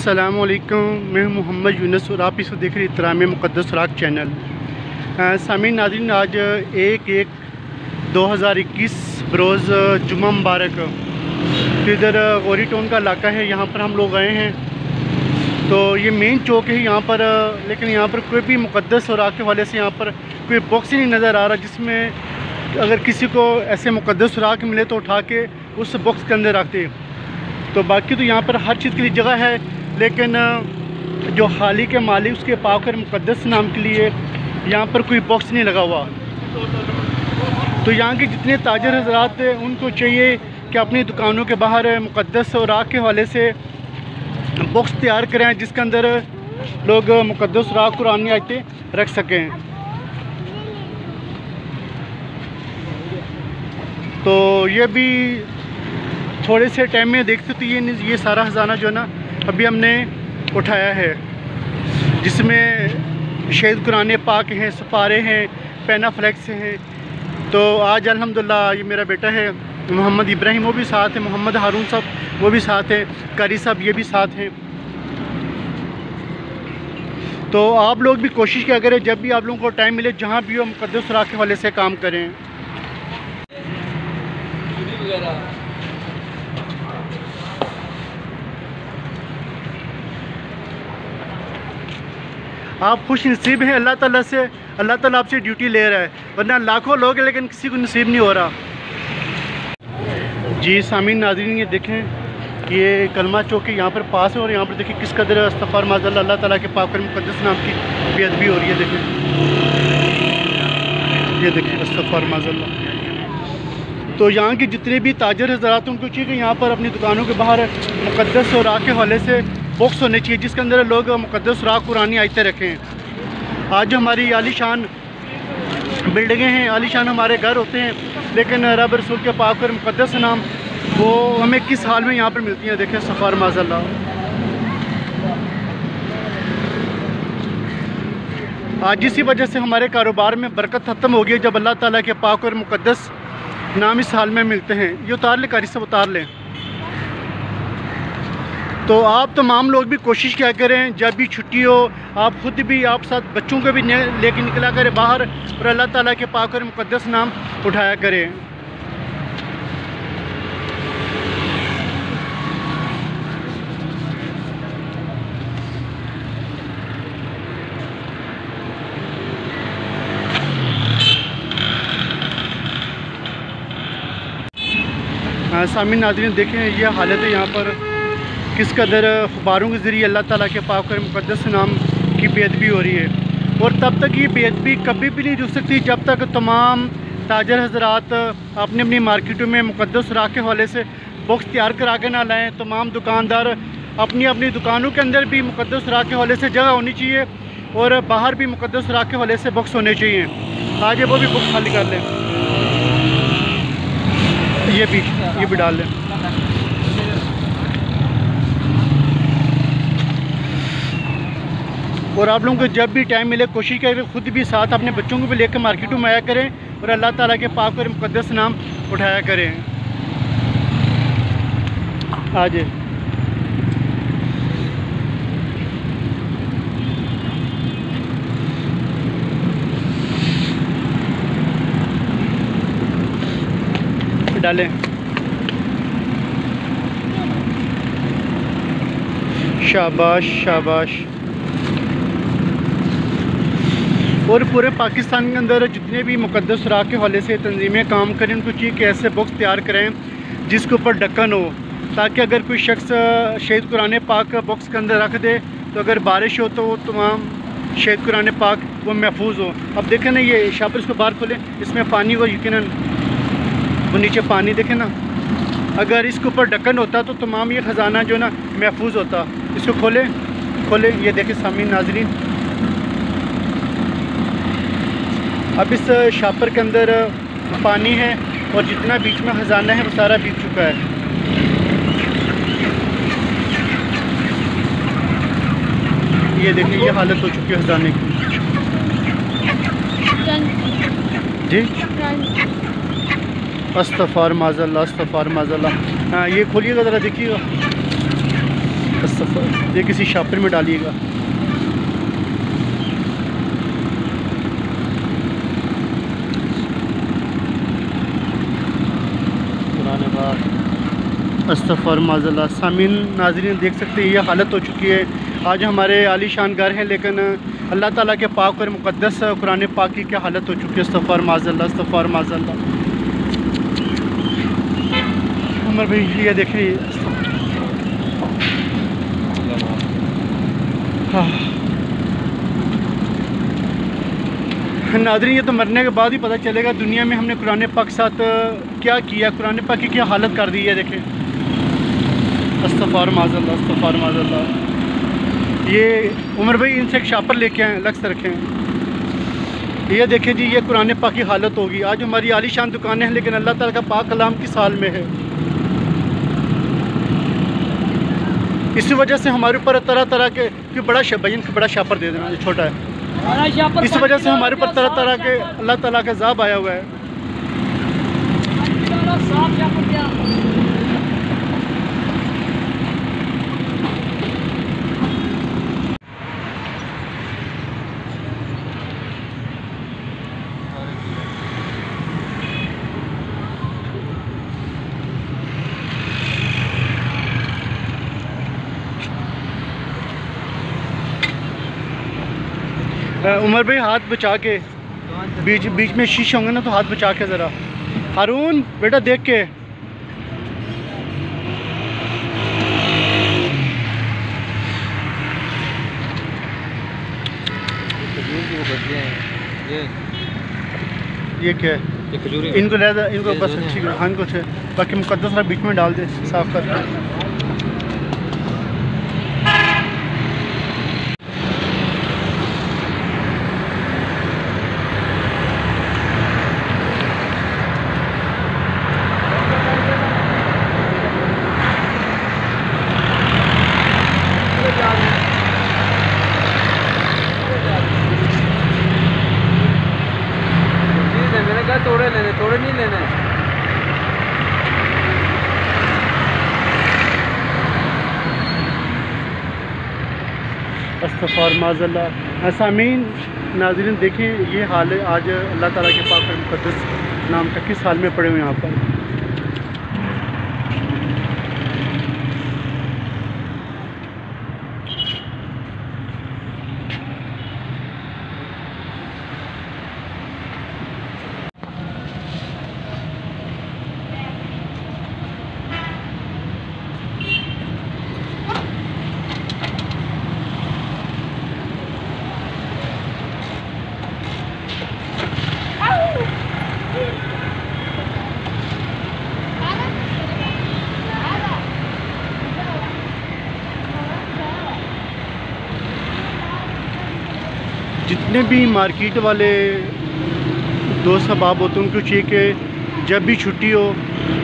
अस्सलामुअलैकुम, मैं मोहम्मद यूनुस और आप इसको देख रहे हैं इतराम मुक़द्दस सुराग चैनल। सामीन नाज़रीन, आज 1/1/2021 बरोज़ जुम्मा मुबारक। तो इधर गौरी टाउन का इलाका है, यहाँ पर हम लोग आए हैं। तो ये मेन चौक है यहाँ पर, लेकिन यहाँ पर कोई भी मुक़द्दस सुराग के वाले से यहाँ पर कोई बॉक्स ही नहीं नज़र आ रहा, जिसमें अगर किसी को ऐसे मुक़द्दस सुराग मिले तो उठा के उस बॉक्स के अंदर रखते। तो बाकी तो यहाँ पर हर चीज़ के लिए जगह है, लेकिन जो खाली के मालिक उसके पाक और मुक़द्दस नाम के लिए यहाँ पर कोई बॉक्स नहीं लगा हुआ। तो यहाँ के जितने ताजर हज़रात हैं उनको चाहिए कि अपनी दुकानों के बाहर मुक़द्दस और राग के हवाले से बॉक्स तैयार करें, जिसके अंदर लोग मुक़द्दस राग कुरानी आयतें रख सकें। तो ये भी थोड़े से टाइम में देखते तो ये सारा ख़जाना जो है ना अभी हमने उठाया है, जिसमें शहीद कुरान पाक हैं, सपारे हैं, पेना फ्लैक्स हैं। तो आज अल्हम्दुलिल्लाह ये मेरा बेटा है मोहम्मद इब्राहिम, वो भी साथ है, मोहम्मद हारून साहब वो भी साथ हैं, कारी साहब ये भी साथ हैं। तो आप लोग भी कोशिश किया करें, जब भी आप लोगों को टाइम मिले, जहाँ भी हो मुक़द्दस सुराग के हवाले से काम करें। आप खुश नसीब हैं अल्लाह ताला से, अल्लाह ताला आपसे ड्यूटी ले रहा है, वरना लाखों लोग हैं लेकिन किसी को नसीब नहीं हो रहा। जी सामीन नाज़रीन, ये देखें ये कलमा चौक यहाँ पर पास है, और यहाँ पर देखिए किस कदर अस्तग़फ़ार माज़अल्लाह अल्लाह ताला के पाक और मुक़द्दस नाम की बेअदबी हो रही है। देखें, ये देखें अस्तग़फ़ार माज़अल्लाह। तो यहाँ के जितने भी ताजर हज़रात उनको चाहिए कि यहाँ पर अपनी दुकानों के बाहर मुक़द्दस और राग के हवाले से बॉक्स होने चाहिए, जिसके अंदर लोग मुक़द्दस राग कुरानी आयतें रखें। आज हमारी आलीशान बिल्डिंगें हैं, आलीशान हमारे घर होते हैं, लेकिन रब रसूल के पाक और मुक़द्दस नाम वो हमें किस हाल में यहाँ पर मिलती हैं। देखें सफ़ार माज़अल्लाह। आज इसी वजह से हमारे कारोबार में बरकत ख़त्म हो गई, जब अल्लाह ताला के पाक और मुक़द्दस नाम इस हाल में मिलते हैं। ये उतार ले, कारी सब उतार लें। तो आप तमाम लोग भी कोशिश किया करें, जब भी छुट्टी हो आप ख़ुद भी, आप साथ बच्चों को भी लेके निकला करें बाहर, और अल्लाह ताला के पाक और मुक़द्दस नाम उठाया करें। सामीन नाज़रीन, देखें ये हालत है यहाँ पर, किस कदर अखबारों के ज़रिए अल्लाह ताला के पाक और मुक़द्दस नाम की बेअदबी हो रही है। और तब तक ये बेअदबी कभी भी नहीं रुक सकती जब तक तमाम ताजर हज़रात अपनी अपनी मार्केटों में मुक़द्दस राग के हवाले से बॉक्स तैयार करा के ना लाएँ। तमाम दुकानदार अपनी अपनी दुकानों के अंदर भी मुक़द्दस राग के हवाले से जगह होनी चाहिए, और बाहर भी मुक़द्दस राग के हवाले से बॉक्स होने चाहिए। आज वो भी बॉक्स खाली कर लें, ये भी डाल लें। और आप लोगों को जब भी टाइम मिले कोशिश करें खुद भी साथ अपने बच्चों को भी लेकर मार्केटों में आया करें, और अल्लाह ताला के पाक और मुक़द्दस नाम उठाया करें। आज डालें। शाबाश शाबाश। और पूरे पाकिस्तान के अंदर जितने भी मुक़द्दस राग के हवाले से तंजीमें काम करें, उनको चाहिए कि ऐसे बॉक्स तैयार करें जिसके ऊपर ढक्कन हो, ताकि अगर कोई शख्स शहीद कुरान पाक बॉक्स के अंदर रख दे तो अगर बारिश हो तो वो तमाम शहीद कुरान पाक वो महफूज हो। अब देखें ना, ये शापर इसको बाहर खोलें, इसमें पानी हो, यकीनन वो नीचे पानी देखें ना, अगर इसके ऊपर ढक्कन होता तो तमाम ये ख़जाना जो ना महफूज होता। इसको खोलें, ये देखें सामीन नाज़रीन, अब इस शापर के अंदर पानी है, और जितना बीच में ख़जाना है वो सारा बीत चुका है। ये देखिए ये हालत हो चुकी है ख़जाने की। जी अस्तग़फ़ार माज़अल्लाह, अस्तग़फ़ार माज़अल्लाह। हाँ ये खोलिएगा ज़रा, देखिएगा। अस्तग़फ़ार। ये किसी शापर में डालिएगा। अस्तग़फ़ुर माज़ल्लाह। सामीन नाज़रीन देख सकते हैं ये हालत हो चुकी है। आज हमारे आलीशान घर है, लेकिन अल्लाह ताला के पाक और मुक़द्दस कुरान पाक की क्या हालत हो चुकी है। अस्तग़फ़ुर माज़ल्लाह, अस्तग़फ़ुर माज़ल्लाह। उमर भाई ये देखिए, हाँ नाज़रीन, ये तो मरने के बाद ही पता चलेगा दुनिया में हमने कुरान पाक साथ क्या किया, कुरान पाक की क्या हालत कर दी है। देखें, अस्तग़फ़ुर माज़ल्लाह, अस्तग़फ़ुर माज़ल्लाह। ये उमर भाई इनसे एक शापर लेके आए, अलग से रखें। ये देखें जी, ये कुरान पाक की हालत होगी। आज हमारी आलीशान दुकानें हैं, लेकिन अल्लाह ताला का पाक कलाम किस हाल में है। इसी वजह से हमारे ऊपर तरह तरह के बड़ा शापर दे देना, ये छोटा है, इस वजह से हमारे ऊपर तरह तरह के अल्लाह ताला का अज़ाब आया हुआ है। उमर भाई हाथ बचा के, बीच में शीशे होंगे ना, तो हाथ बचा के ज़रा। हारून बेटा देख के। ये क्या है? इनको ले जा, इनको बस अच्छी हाँ इनको थे, बाकी मुकद्दस बीच में डाल दे साफ कर। थोड़े नहीं लेने। अस्तग़फ़ुर माज़ल्लाह। सामीन नाज़रीन देखें, ये हाल है आज अल्लाह ताला के पाक और मुक़द्दस नाम का किस हाल में पड़े हुए यहाँ पर। जितने भी मार्केट वाले दोस्त अहबाब होते हैं उनको चाहिए कि जब भी छुट्टी हो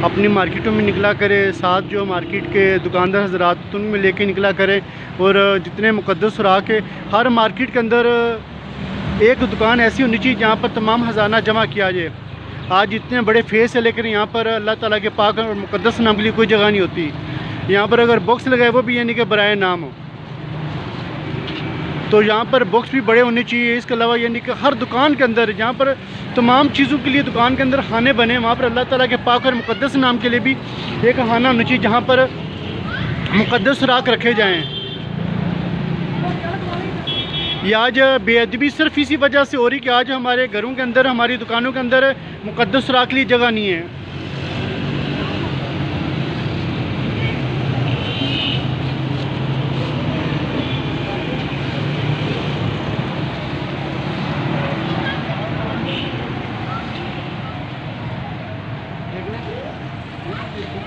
अपनी मार्केटों में निकला करे, साथ जो मार्केट के दुकानदार हजरात उनमें लेके निकला करें। और जितने मुक़द्दस सुराख के हर मार्केट के अंदर एक दुकान ऐसी होनी चाहिए जहाँ पर तमाम ख़जाना जमा किया जाए। आज इतने बड़े फेस है, लेकिन यहाँ पर अल्लाह ताला के पाक और मुक़द्दस नाम के लिए कोई जगह नहीं होती। यहाँ पर अगर बॉक्स लगाए वो भी यानी कि बराए नाम हो, तो यहाँ पर बॉक्स भी बड़े होने चाहिए। इसके अलावा यानी कि हर दुकान के अंदर जहाँ पर तमाम चीज़ों के लिए दुकान के अंदर खाने बने, वहाँ पर अल्लाह ताला के पाक और मुक़द्दस नाम के लिए भी एक खाना होना चाहिए जहाँ पर मुक़द्दस सुराख रखे जाएँ। ये आज बेअदबी सिर्फ इसी वजह से हो रही कि आज हमारे घरों के अंदर, हमारी दुकानों के अंदर मुक़द्दस सुराख के लिए जगह नहीं है।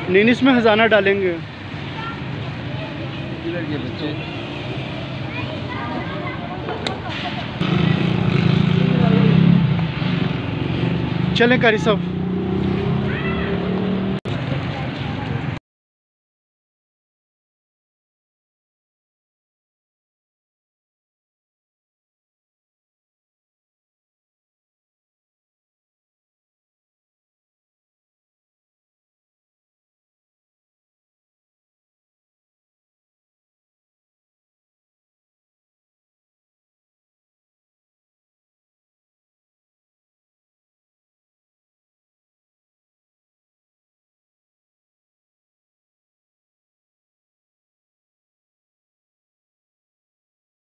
नहीं, इसमें खजाना डालेंगे। चलें कारी साहब।